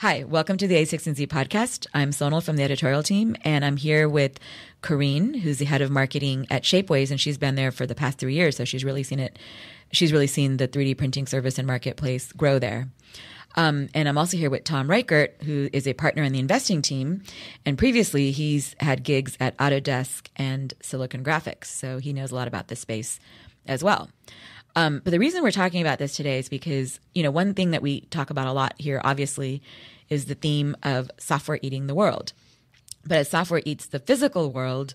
Hi, welcome to the A16z podcast. I'm Sonal from the editorial team, and I'm here with Carine, who's the head of marketing at Shapeway, and she's been there for the past 3 years, so she's really seen it. She's really seen the 3D printing service and marketplace grow there. And I'm also here with Tom Rikert, who is a partner in the investing team, and previously he's had gigs at Autodesk and Silicon Graphics, so he knows a lot about this space as well. But the reason we're talking about this today is because, one thing that we talk about a lot here, obviously, is the theme of software eating the world. But as software eats the physical world,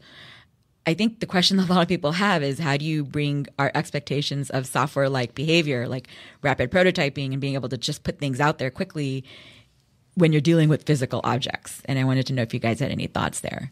I think the question that a lot of people have is, how do you bring our expectations of software-like behavior, like rapid prototyping and being able to just put things out there quickly when you're dealing with physical objects? And I wanted to know if you guys had any thoughts there.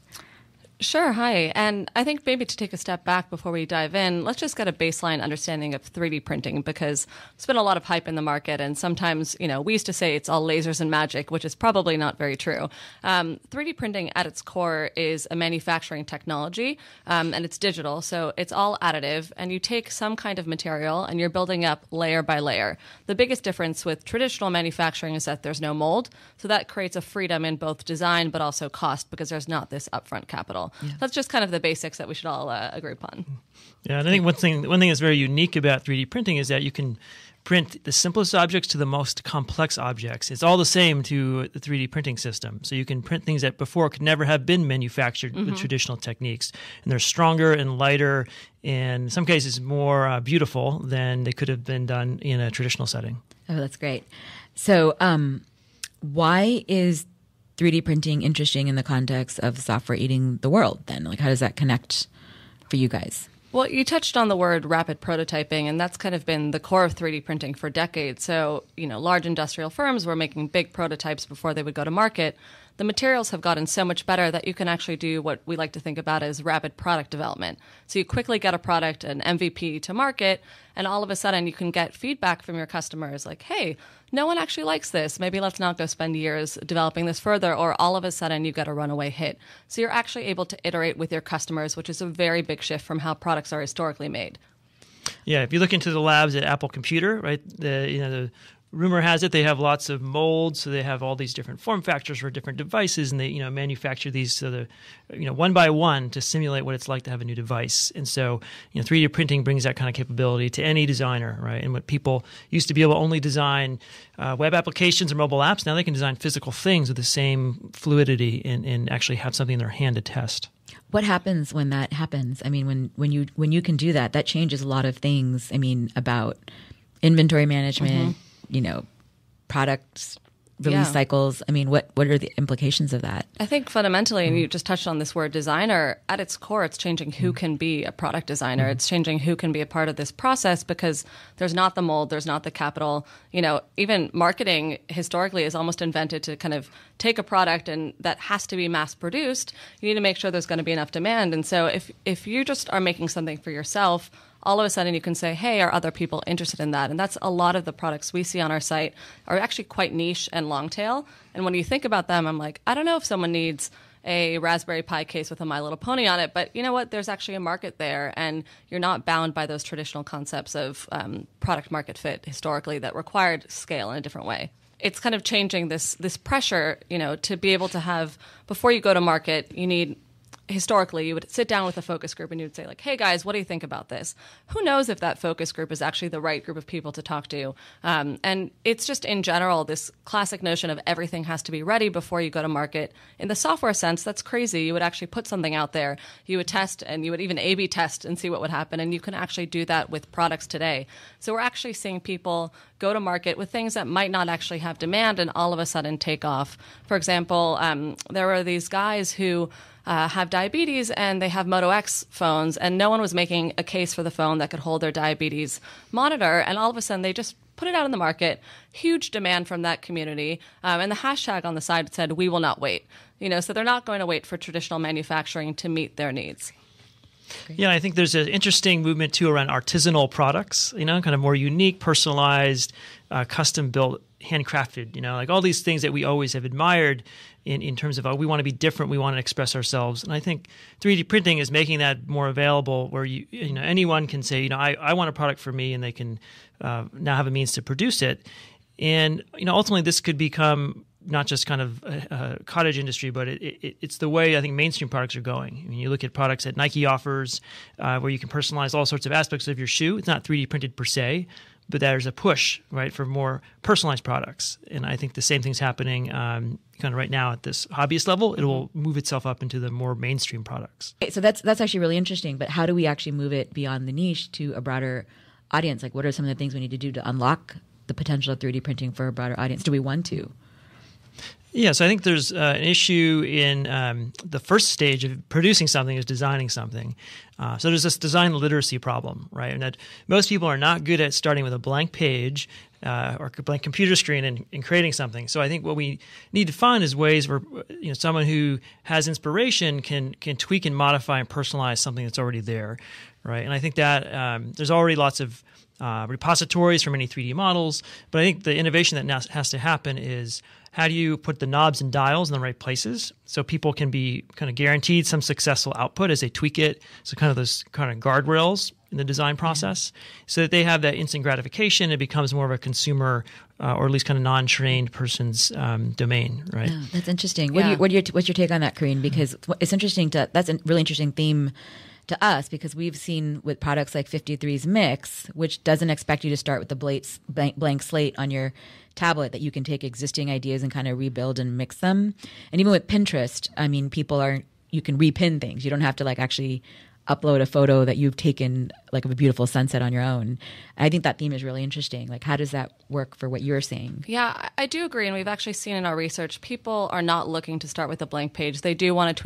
Sure. Hi. And I think maybe to take a step back before we dive in, let's just get a baseline understanding of 3D printing, because there's been a lot of hype in the market. And sometimes, we used to say it's all lasers and magic, which is probably not very true. 3D printing at its core is a manufacturing technology, and it's digital. So it's all additive, and you take some kind of material and you're building up layer by layer. The biggest difference with traditional manufacturing is that there's no mold. So that creates a freedom in both design, but also cost, because there's not this upfront capital. Yeah. That's just kind of the basics that we should all agree upon. Yeah, and I think one thing that's very unique about 3D printing is that you can print the simplest objects to the most complex objects. It's all the same to the 3D printing system. So you can print things that before could never have been manufactured with traditional techniques. And they're stronger and lighter, and in some cases more beautiful than they could have been done in a traditional setting. Oh, that's great. So why is 3D printing interesting in the context of software eating the world then? Like, how does that connect for you guys? Well, you touched on the word rapid prototyping, and that's kind of been the core of 3D printing for decades. So, large industrial firms were making big prototypes before they would go to market. The materials have gotten so much better that you can actually do what we like to think about as rapid product development. So you quickly get a product, an MVP, to market, and all of a sudden you can get feedback from your customers like, hey, no one actually likes this. Maybe let's not go spend years developing this further. Or all of a sudden you get a runaway hit. So you're actually able to iterate with your customers, which is a very big shift from how products are historically made. Yeah, if you look into the labs at Apple Computer, right, the rumor has it they have lots of molds, so they have all these different form factors for different devices, and they manufacture these so one by one to simulate what it's like to have a new device. And so 3D printing brings that kind of capability to any designer, right? And what people used to be able to only design web applications or mobile apps, now they can design physical things with the same fluidity and actually have something in their hand to test. What happens when that happens? I mean, when you can do that, that changes a lot of things. I mean, about inventory management, products, release cycles. I mean, what are the implications of that? I think fundamentally, and you just touched on this word designer, at its core, it's changing who can be a product designer. It's changing who can be a part of this process, because there's not the mold, there's not the capital. Even marketing historically is almost invented to kind of take a product and that has to be mass produced. You need to make sure there's going to be enough demand. And so if you just are making something for yourself, all of a sudden you can say, hey, are other people interested in that? And that's a lot of the products we see on our site are actually quite niche and long tail. And when you think about them, I'm like, I don't know if someone needs a Raspberry Pi case with a My Little Pony on it, but you know what? There's actually a market there, and you're not bound by those traditional concepts of product market fit historically that required scale in a different way. It's kind of changing this pressure, to be able to have, before you go to market, historically, you would sit down with a focus group and you would say, like, hey, guys, what do you think about this? Who knows if that focus group is actually the right group of people to talk to? And it's just, in general, this classic notion of everything has to be ready before you go to market. In the software sense, that's crazy. You would actually put something out there, you would test, and you would even A/B test and see what would happen. And you can actually do that with products today. So we're actually seeing people go to market with things that might not actually have demand and all of a sudden take off. For example, there were these guys who have diabetes and they have Moto X phones, and no one was making a case for the phone that could hold their diabetes monitor, and all of a sudden they just put it out in the market. Huge demand from that community, and the hashtag on the side said, "We will not wait." So they're not going to wait for traditional manufacturing to meet their needs. Great. Yeah, I think there's an interesting movement too around artisanal products, kind of more unique, personalized, custom built, handcrafted, like all these things that we always have admired in terms of we want to be different, we want to express ourselves. And I think 3D printing is making that more available, where anyone can say, I want a product for me, and they can now have a means to produce it. And ultimately this could become not just kind of a cottage industry, but it's the way I think mainstream products are going. I mean, you look at products that Nike offers where you can personalize all sorts of aspects of your shoe. It's not 3D printed per se, but there's a push, right, for more personalized products. And I think the same thing's happening kind of right now at this hobbyist level. It will move itself up into the more mainstream products. So that's actually really interesting. But how do we actually move it beyond the niche to a broader audience? Like, what are some of the things we need to do to unlock the potential of 3D printing for a broader audience? Do we want to? Yeah, so I think there's an issue in the first stage of producing something is designing something. So there's this design literacy problem, right? And that most people are not good at starting with a blank page or a blank computer screen and creating something. So I think what we need to find is ways where someone who has inspiration can tweak and modify and personalize something that's already there, right? And I think that there's already lots of repositories for many 3D models, but I think the innovation that now has to happen is how do you put the knobs and dials in the right places so people can be kind of guaranteed some successful output as they tweak it? So kind of those kind of guardrails in the design process so that they have that instant gratification. It becomes more of a consumer or at least kind of non-trained person's domain, right? Oh, that's interesting. What's your take on that, Carine? Because it's interesting that's a really interesting theme to us because we've seen with products like 53's Mix, which doesn't expect you to start with the blank slate on your tablet, that you can take existing ideas and kind of rebuild and mix them. And even with Pinterest, I mean, you can repin things. You don't have to like actually upload a photo that you've taken like of a beautiful sunset on your own. I think that theme is really interesting. Like, how does that work for what you're saying? Yeah, I do agree. And we've actually seen in our research, people are not looking to start with a blank page. They do want to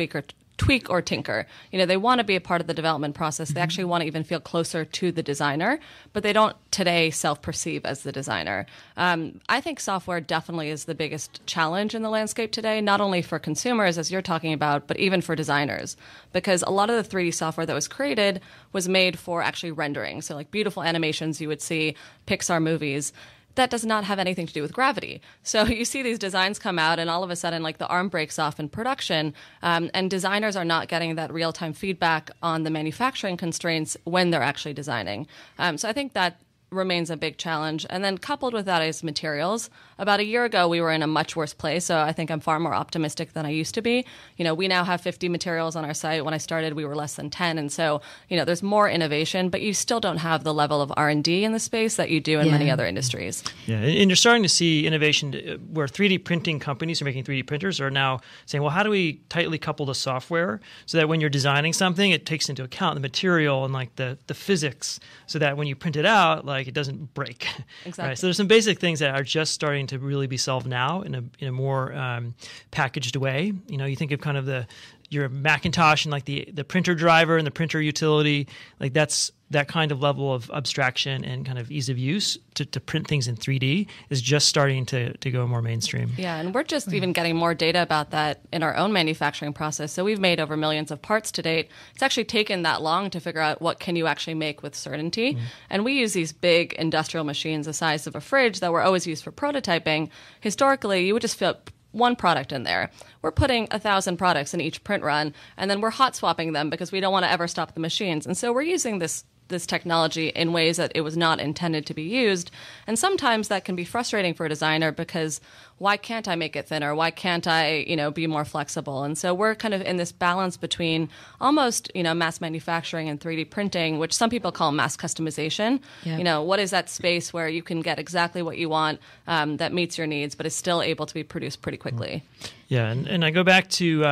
tweak or tinker. They want to be a part of the development process. They actually want to even feel closer to the designer, but they don't today self-perceive as the designer. I think software definitely is the biggest challenge in the landscape today, not only for consumers, as you're talking about, but even for designers, because a lot of the 3D software that was created was made for actually rendering. So like beautiful animations you would see, Pixar movies, that does not have anything to do with gravity. So you see these designs come out and all of a sudden like the arm breaks off in production and designers are not getting that real-time feedback on the manufacturing constraints when they're actually designing. So I think that remains a big challenge. And then coupled with that is materials. About a year ago, we were in a much worse place. So I think I'm far more optimistic than I used to be. We now have 50 materials on our site. When I started, we were less than 10. And so, there's more innovation, but you still don't have the level of R&D in the space that you do in many other industries. Yeah, and you're starting to see innovation where 3D printing companies are making 3D printers are now saying, well, how do we tightly couple the software so that when you're designing something, it takes into account the material and like the physics so that when you print it out, like it doesn't break. Exactly. Right? So there's some basic things that are just starting to really be solved now in a more packaged way. You think of kind of your Macintosh and like the printer driver and the printer utility, like that's that kind of level of abstraction and kind of ease of use to print things in 3D is just starting to go more mainstream. Yeah, and we're just even getting more data about that in our own manufacturing process. So we've made over millions of parts to date. It's actually taken that long to figure out what can you actually make with certainty. And we use these big industrial machines the size of a fridge that were always used for prototyping. Historically, you would just fit one product in there. We're putting 1,000 products in each print run, and then we're hot swapping them because we don't want to ever stop the machines. And so we're using this technology in ways that it was not intended to be used. And sometimes that can be frustrating for a designer because why can't I make it thinner? Why can't I, be more flexible? And so we're kind of in this balance between almost, mass manufacturing and 3D printing, which some people call mass customization. Yeah. What is that space where you can get exactly what you want that meets your needs, but is still able to be produced pretty quickly? Yeah, and I go back to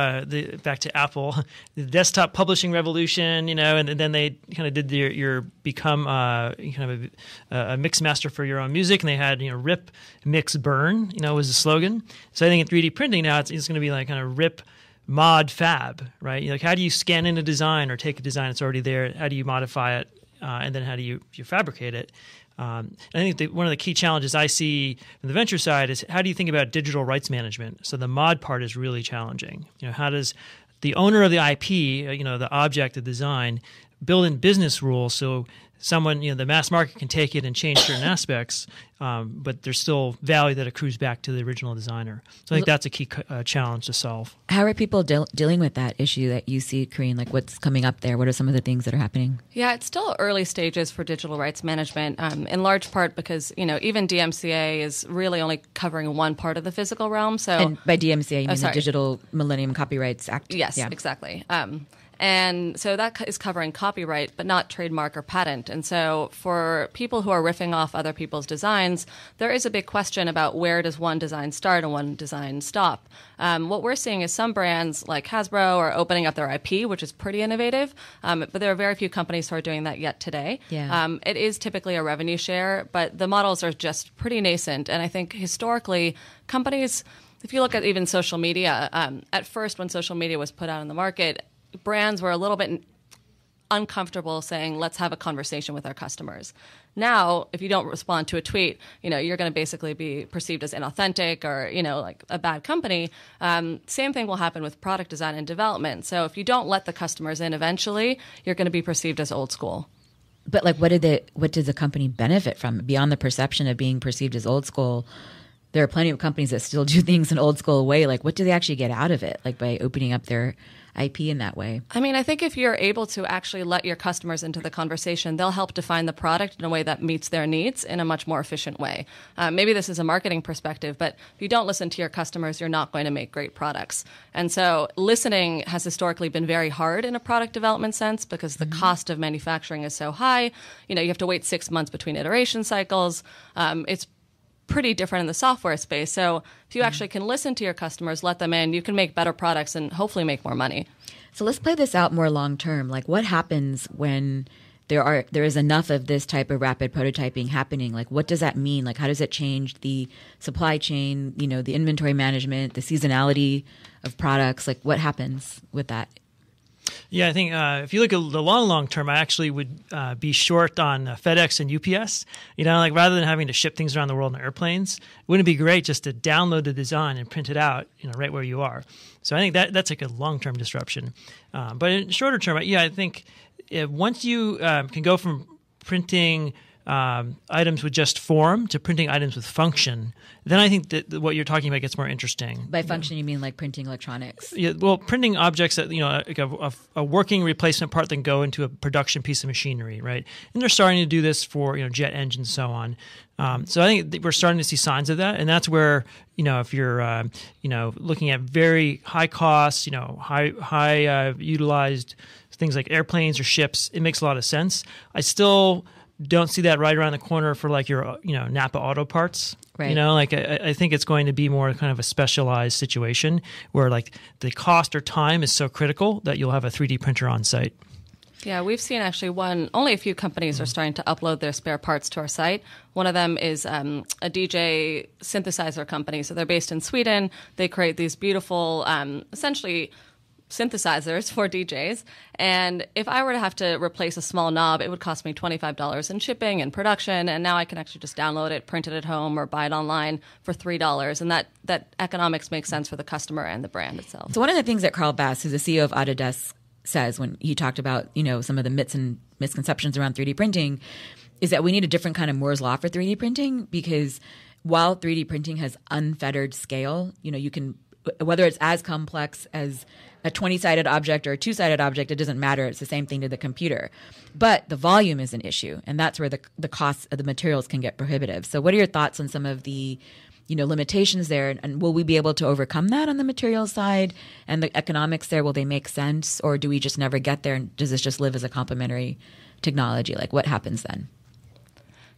Apple, the desktop publishing revolution, and then they kind of did your become kind of a mix master for your own music, and they had rip, mix, burn, was the slogan. So I think in 3D printing now it's going to be like kind of rip, mod, fab, right? Like how do you scan in a design or take a design that's already there? How do you modify it, and then how do you fabricate it? I think one of the key challenges I see from the venture side is how do you think about digital rights management? So the mod part is really challenging. How does the owner of the IP, the object, the design, build in business rules so someone, the mass market can take it and change certain aspects, but there's still value that accrues back to the original designer. So I think that's a key challenge to solve. How are people dealing with that issue that you see, Carine? Like, what's coming up there? What are some of the things that are happening? Yeah, it's still early stages for digital rights management, in large part because, even DMCA is really only covering one part of the physical realm. So, and by DMCA, you mean the Digital Millennium Copyrights Act? Yes, yeah. Exactly. And so that is covering copyright, but not trademark or patent. And so for people who are riffing off other people's designs, there is a big question about where does one design start and one design stop. What we're seeing is some brands like Hasbro are opening up their IP, which is pretty innovative, but there are very few companies who are doing that yet today. Yeah. It is typically a revenue share, but the models are just pretty nascent. And I think historically, companies, if you look at even social media, at first when social media was put out in the market, brands were a little bit uncomfortable saying, let's have a conversation with our customers. Now, if you don't respond to a tweet, you're going to basically be perceived as inauthentic or, like a bad company. Same thing will happen with product design and development. So if you don't let the customers in eventually, you're going to be perceived as old school. But like, what did the company benefit from beyond the perception of being perceived as old school? There are plenty of companies that still do things an old school way. Like, what do they actually get out of it? Like by opening up their IP in that way? I mean, I think if you're able to actually let your customers into the conversation, they'll help define the product in a way that meets their needs in a much more efficient way. Maybe this is a marketing perspective, but if you don't listen to your customers, you're not going to make great products. And so listening has historically been very hard in a product development sense because the cost of manufacturing is so high. You have to wait 6 months between iteration cycles. It's pretty different in the software space. So if you actually can listen to your customers, let them in, you can make better products and hopefully make more money. So let's play this out more long term. Like, what happens when there is enough of this type of rapid prototyping happening? Like, what does that mean? Like, how does it change the supply chain, the inventory management, the seasonality of products? Like, what happens with that? Yeah, I think if you look at the long term, I actually would be short on FedEx and UPS. Like rather than having to ship things around the world in airplanes, wouldn't it be great just to download the design and print it out, right where you are? So I think that's like a long term disruption. But in shorter term, I think once you can go from printing items with just form to printing items with function, then I think that what you're talking about gets more interesting. By function, you mean like printing electronics? Yeah, well, printing objects that, like a working replacement part that can go into a production piece of machinery, right? And they're starting to do this for, jet engines and so on. So I think we're starting to see signs of that. And that's where, if you're, looking at very high costs, high utilized things like airplanes or ships, it makes a lot of sense. I still don't see that right around the corner for like your, Napa auto parts. Right. I think it's going to be more kind of a specialized situation where like the cost or time is so critical that you'll have a 3D printer on site. Yeah, we've seen actually only a few companies are starting to upload their spare parts to our site. One of them is a DJ synthesizer company. So they're based in Sweden. They create these beautiful, essentially synthesizers for DJs. And if I were to have to replace a small knob, it would cost me $25 in shipping and production. And now I can actually just download it, print it at home, or buy it online for $3. And that economics makes sense for the customer and the brand itself. So one of the things that Carl Bass, who's the CEO of Autodesk, says when he talked about, some of the myths and misconceptions around 3D printing is that we need a different kind of Moore's law for 3D printing, because while 3D printing has unfettered scale, you can, whether it's as complex as a 20-sided object or a 2-sided object, it doesn't matter. It's the same thing to the computer. But the volume is an issue, and that's where the cost of the materials can get prohibitive. So what are your thoughts on some of the limitations there, and will we be able to overcome that on the materials side and the economics there? Will they make sense, or do we just never get there, and does this just live as a complementary technology? Like, what happens then?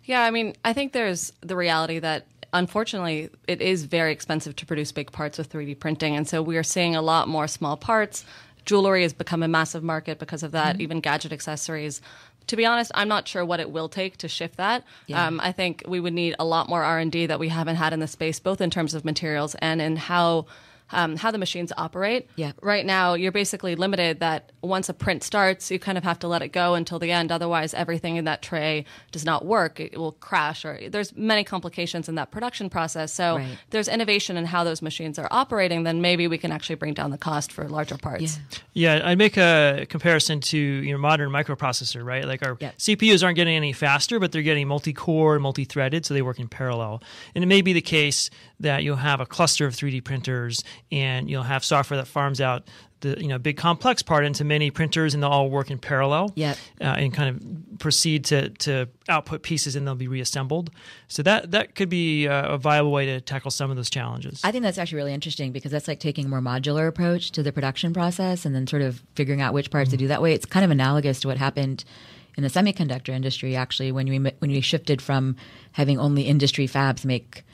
Yeah, I mean, I think there's the reality that unfortunately, it is very expensive to produce big parts with 3D printing. And so we are seeing a lot more small parts. Jewelry has become a massive market because of that, even gadget accessories. To be honest, I'm not sure what it will take to shift that. Yeah. I think we would need a lot more R&D that we haven't had in the space, both in terms of materials and in how how the machines operate. Yeah. Right now, you're basically limited that once a print starts, you kind of have to let it go until the end. Otherwise, everything in that tray does not work. It will crash, or there's many complications in that production process. So Right. there's innovation in how those machines are operating, then maybe we can actually bring down the cost for larger parts. Yeah, I'd make a comparison to modern microprocessor, right? Like our CPUs aren't getting any faster, but they're getting multi-core, multi-threaded, so they work in parallel. And it may be the case that you'll have a cluster of 3D printers, and you'll have software that farms out the big complex part into many printers, and they'll all work in parallel. And kind of proceed to output pieces, and they'll be reassembled. So that could be a viable way to tackle some of those challenges. I think that's actually really interesting, because that's like taking a more modular approach to the production process and then sort of figuring out which parts to do that way. It's kind of analogous to what happened in the semiconductor industry, actually, when we shifted from having only industry fabs make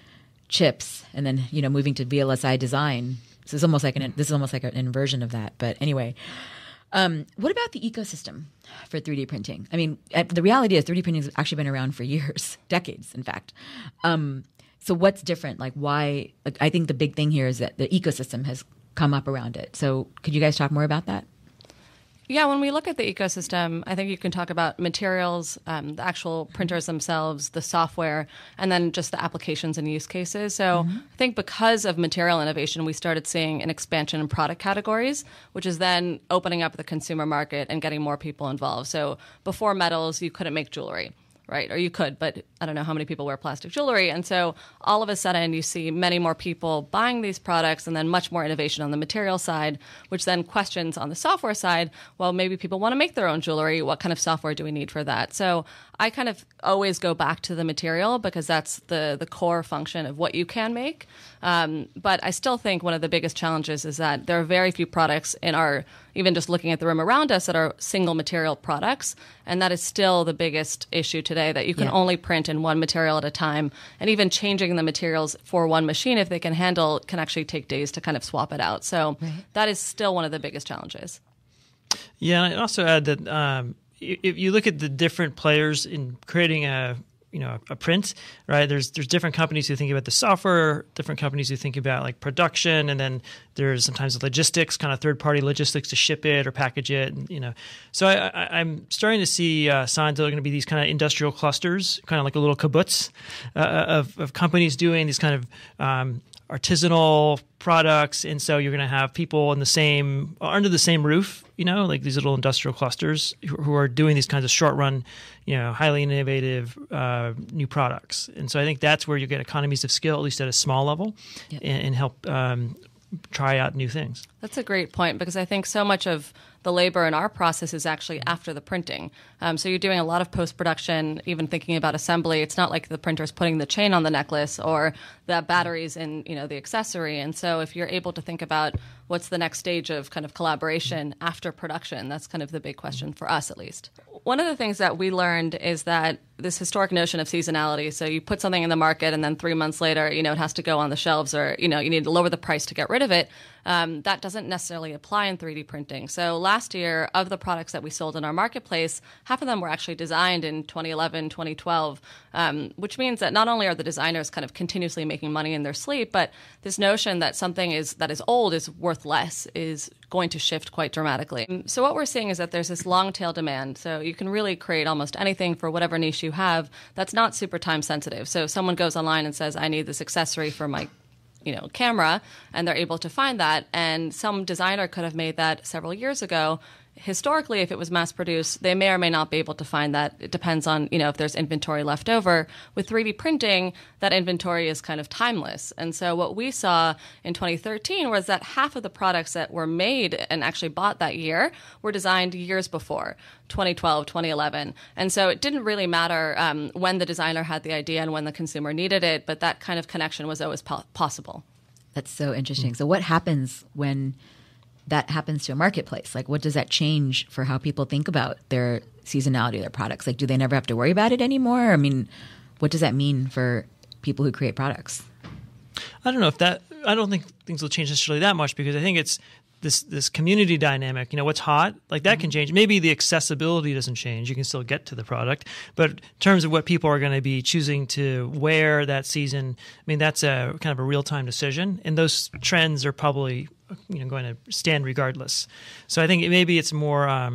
chips and then moving to VLSI design. So it's almost like an inversion of that. But anyway, what about the ecosystem for 3D printing? I mean, the reality is 3D printing has actually been around for years, decades, in fact. So what's different? Like, why? Like, I think the big thing here is that the ecosystem has come up around it. So could you guys talk more about that? Yeah, when we look at the ecosystem, I think you can talk about materials, the actual printers themselves, the software, and then just the applications and use cases. So I think because of material innovation, we started seeing an expansion in product categories, which is then opening up the consumer market and getting more people involved. So before metals, you couldn't make jewelry. Right? Or you could, but I don't know how many people wear plastic jewelry. And so all of a sudden you see many more people buying these products, and then much more innovation on the material side, which then questions on the software side, well, maybe people want to make their own jewelry. What kind of software do we need for that? So I kind of always go back to the material, because that's the core function of what you can make. But I still think one of the biggest challenges is that there are very few products in our, even just looking at the room around us, that are single material products. And that is still the biggest issue today, that you can only print in one material at a time. And even changing the materials for one machine, if they can handle, can actually take days to kind of swap it out. So that is still one of the biggest challenges. Yeah, I'd also add that if you look at the different players in creating a print, right? There's different companies who think about the software, different companies who think about like production, and then there's sometimes the logistics, kind of third-party logistics to ship it or package it. So I'm starting to see signs that are going to be these kind of industrial clusters, kind of like a little kibbutz of companies doing these kind of artisanal products, and so you're going to have people under the same roof, like these little industrial clusters who are doing these kinds of short-run, highly innovative new products. And so I think that's where you get economies of scale, at least at a small level, and help try out new things. That's a great point, because I think so much of the labor in our process is actually after the printing. So you're doing a lot of post-production, even thinking about assembly. It's not like the printer's putting the chain on the necklace or the batteries in the accessory. And so if you're able to think about what's the next stage of kind of collaboration after production, that's kind of the big question for us, at least. One of the things that we learned is that this historic notion of seasonality, so you put something in the market and then 3 months later, it has to go on the shelves, or, you need to lower the price to get rid of it. That doesn't necessarily apply in 3D printing. So last year, of the products that we sold in our marketplace, half of them were actually designed in 2011, 2012, which means that not only are the designers kind of continuously making money in their sleep, but this notion that something that is old is worth less is going to shift quite dramatically. So what we're seeing is that there's this long tail demand. So you can really create almost anything for whatever niche you have that's not super time sensitive. So if someone goes online and says, I need this accessory for my camera, and they're able to find that. And some designer could have made that several years ago. Historically, if it was mass produced, they may or may not be able to find that. It depends on, if there's inventory left over. With 3D printing, that inventory is kind of timeless. And so what we saw in 2013 was that half of the products that were made and actually bought that year were designed years before, 2012, 2011. And so it didn't really matter when the designer had the idea and when the consumer needed it, but that kind of connection was always possible. That's so interesting. So what happens when that happens to a marketplace? Like, what does that change for how people think about their seasonality of their products? Like, do they never have to worry about it anymore? I mean, what does that mean for people who create products? I don't know if that. I don't think things will change necessarily that much, because I think it's this community dynamic. What's hot, like that can change. Maybe the accessibility doesn't change. You can still get to the product, but in terms of what people are going to be choosing to wear that season, that's a kind of a real time decision, and those trends are probably going to stand regardless. So I think maybe it's more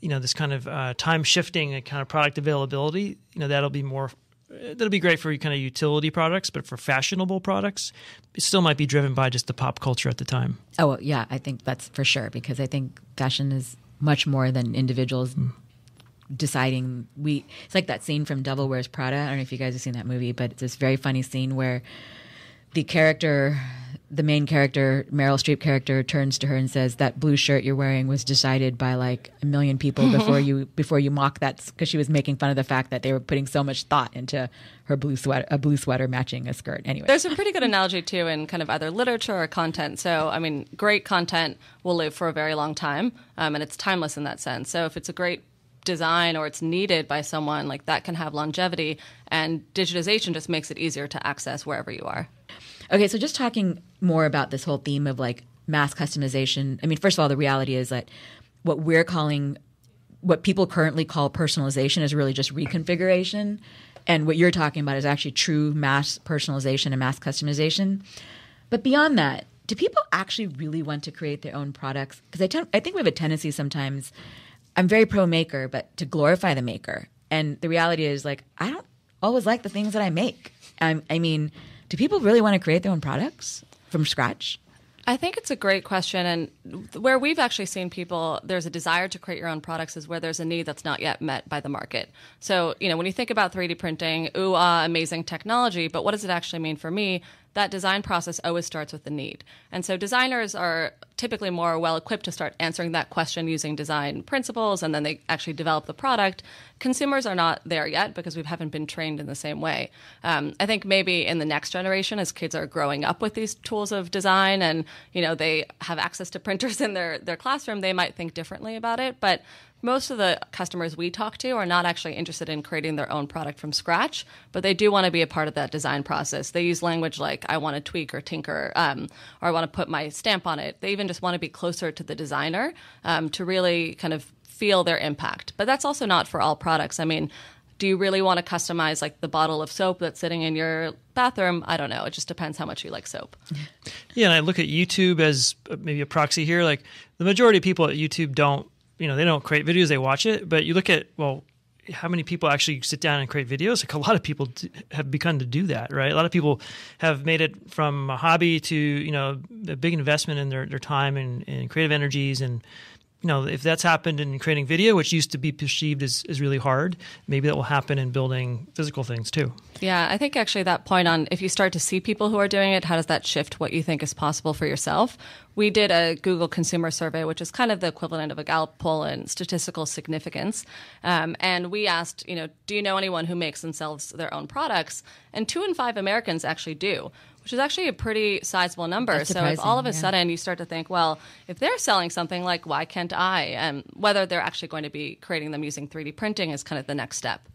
this kind of time shifting and kind of product availability. That'll be more. That'll be great for kind of utility products, but for fashionable products, it still might be driven by just the pop culture at the time. Oh, well, yeah, I think that's for sure, because I think fashion is much more than individuals deciding. It's like that scene from Devil Wears Prada. I don't know if you guys have seen that movie, but it's this very funny scene where the main character, Meryl Streep character, turns to her and says, "That blue shirt you're wearing was decided by like a million people before you mock that," because she was making fun of the fact that they were putting so much thought into her blue sweater matching a skirt. Anyway, there's a pretty good analogy too in kind of either literature or content. So great content will live for a very long time, and it's timeless in that sense. So if it's a great design or it's needed by someone, like that can have longevity, and digitization just makes it easier to access wherever you are. Okay, so just talking more about this whole theme of like mass customization. First of all, the reality is that what people currently call personalization is really just reconfiguration. And what you're talking about is actually true mass personalization and mass customization. But beyond that, do people actually really want to create their own products? Because I think we have a tendency sometimes, I'm very pro maker, but to glorify the maker. And the reality is, like, I don't always like the things that I make. Do people really want to create their own products from scratch? I think it's a great question. And where we've actually seen people, there's a desire to create your own products is where there's a need that's not yet met by the market. So, when you think about 3D printing, amazing technology, but what does it actually mean for me? That design process always starts with the need. And so designers are typically more well-equipped to start answering that question using design principles, and then they actually develop the product. Consumers are not there yet because we haven't been trained in the same way. I think maybe in the next generation, as kids are growing up with these tools of design and, they have access to printers in their classroom, they might think differently about it. But most of the customers we talk to are not actually interested in creating their own product from scratch, but they do want to be a part of that design process. They use language like, I want to tweak or tinker, or I want to put my stamp on it. They even just want to be closer to the designer to really kind of feel their impact. But that's also not for all products. Do you really want to customize like the bottle of soap that's sitting in your bathroom? I don't know. It just depends how much you like soap. Yeah, and I look at YouTube as maybe a proxy here. Like the majority of people at YouTube don't, they don't create videos, they watch it. But you look at, how many people actually sit down and create videos? Like a lot of people have begun to do that, right? A lot of people have made it from a hobby to, a big investment in their time and creative energies. And, if that's happened in creating video, which used to be perceived as really hard, maybe that will happen in building physical things too. Yeah, I think actually that point on if you start to see people who are doing it, how does that shift what you think is possible for yourself? We did a Google consumer survey, which is kind of the equivalent of a Gallup poll in statistical significance. And we asked, do you know anyone who makes and sells their own products? And 2 in 5 Americans actually do, which is actually a pretty sizable number. So if all of a sudden you start to think, well, if they're selling something, like, why can't I? And whether they're actually going to be creating them using 3D printing is kind of the next step.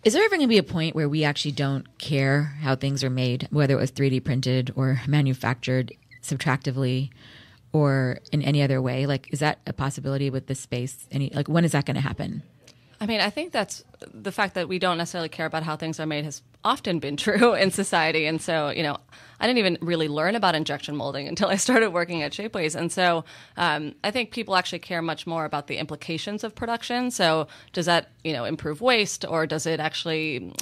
Is there ever going to be a point where we actually don't care how things are made, whether it was 3D printed or manufactured subtractively or in any other way? Like, is that a possibility with this space? When is that going to happen? I think that's the fact that we don't necessarily care about how things are made has often been true in society. And so, I didn't even really learn about injection molding until I started working at Shapeways. And so I think people actually care much more about the implications of production. So does that, improve waste, or does it actually,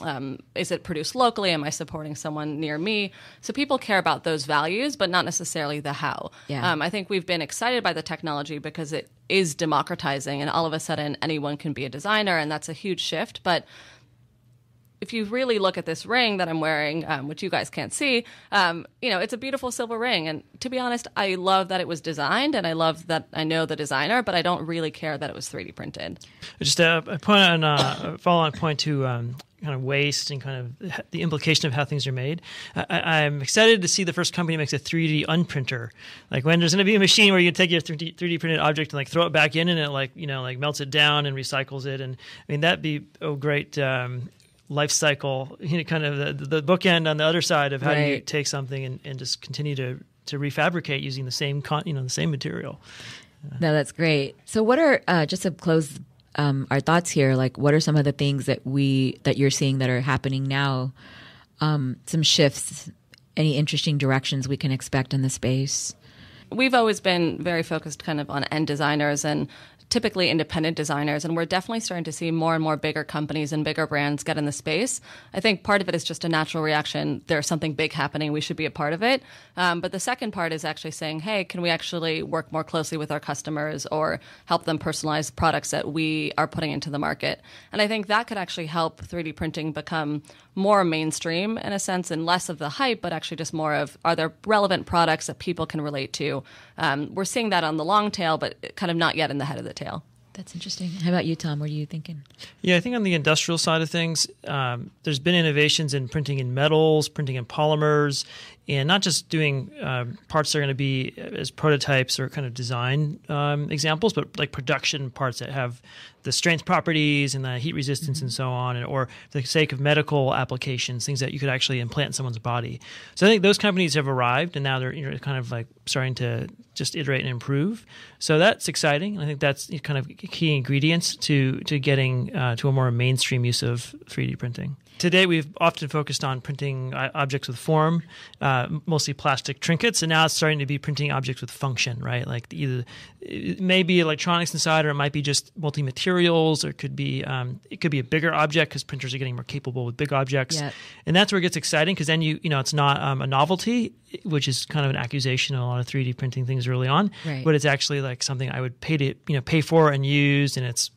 is it produced locally? Am I supporting someone near me? So people care about those values, but not necessarily the how. Yeah. I think we've been excited by the technology because it is democratizing, and all of a sudden anyone can be a designer, and that's a huge shift. But if you really look at this ring that I'm wearing, which you guys can't see, it's a beautiful silver ring. And to be honest, I love that it was designed, and I love that I know the designer, but I don't really care that it was 3D printed. Just a point on a follow-on point to kind of waste and kind of the implication of how things are made. I'm excited to see the first company makes a 3D unprinter. Like when there's going to be a machine where you can take your 3D printed object and like throw it back in, and it like melts it down and recycles it. And that'd be great. life cycle, kind of the bookend on the other side of how do you Right. take something and just continue to refabricate using the same the same material. No, that's great. So what are, just to close our thoughts here, like what are some of the things that you're seeing that are happening now? Some shifts, any interesting directions we can expect in the space? We've always been very focused kind of on end designers and typically independent designers, and we're definitely starting to see more and more bigger companies and bigger brands get in the space. I think part of it is just a natural reaction. There's something big happening. We should be a part of it. But the second part is actually saying, hey, can we actually work more closely with our customers or help them personalize products that we are putting into the market? And I think that could actually help 3D printing become more mainstream in a sense and less of the hype, but actually just more of, are there relevant products that people can relate to? We're seeing that on the long tail, but kind of not yet in the head of the tail. That's interesting. How about you, Tom? What are you thinking? Yeah, I think on the industrial side of things, there's been innovations in printing in metals, printing in polymers, and not just doing parts that are going to be as prototypes or kind of design examples, but like production parts that have the strength properties and the heat resistance and so on, or for the sake of medical applications, things that you could actually implant in someone's body. So I think those companies have arrived, and now they're kind of like starting to just iterate and improve. So that's exciting. I think that's kind of key ingredients to getting to a more mainstream use of 3D printing. Today, we've often focused on printing objects with form, mostly plastic trinkets, and now it's starting to be printing objects with function, right? Like it may be electronics inside, or it might be just multi-materials, or it could be a bigger object because printers are getting more capable with big objects. Yep. And that's where it gets exciting because then it's not a novelty, which is kind of an accusation of a lot of 3D printing things early on, Right. but it's actually like something I would pay for and use, and it's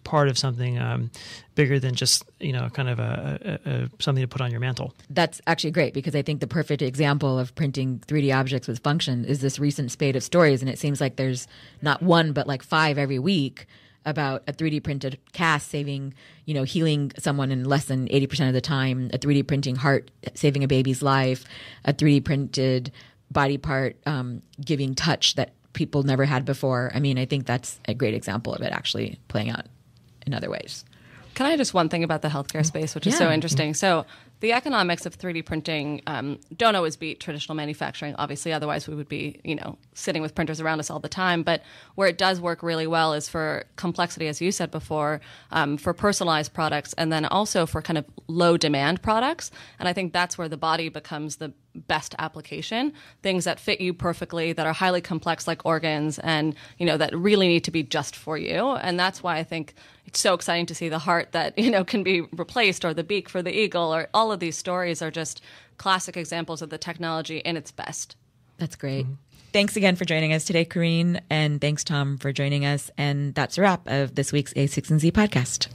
part of something bigger than just kind of a something to put on your mantle. That's actually great because I think the perfect example of printing 3D objects with function is this recent spate of stories, and it seems like there's not one but like 5 every week about a 3D printed cast saving, healing someone in less than 80% of the time, a 3D printing heart saving a baby's life, a 3D printed body part giving touch that people never had before. I mean, I think that's a great example of it actually playing out in other ways. Can I just one thing about the healthcare space, which is so interesting? So the economics of 3D printing don't always beat traditional manufacturing, obviously. Otherwise, we would be, sitting with printers around us all the time. But where it does work really well is for complexity, as you said before, for personalized products, and then also for kind of low demand products. And I think that's where the body becomes the best application, things that fit you perfectly, that are highly complex like organs, and that really need to be just for you. And that's why I think it's so exciting to see the heart that can be replaced, or the beak for the eagle, or all of these stories are just classic examples of the technology in its best. That's great. Thanks again for joining us today, Carine, and thanks, Tom, for joining us. And that's a wrap of this week's A16Z podcast.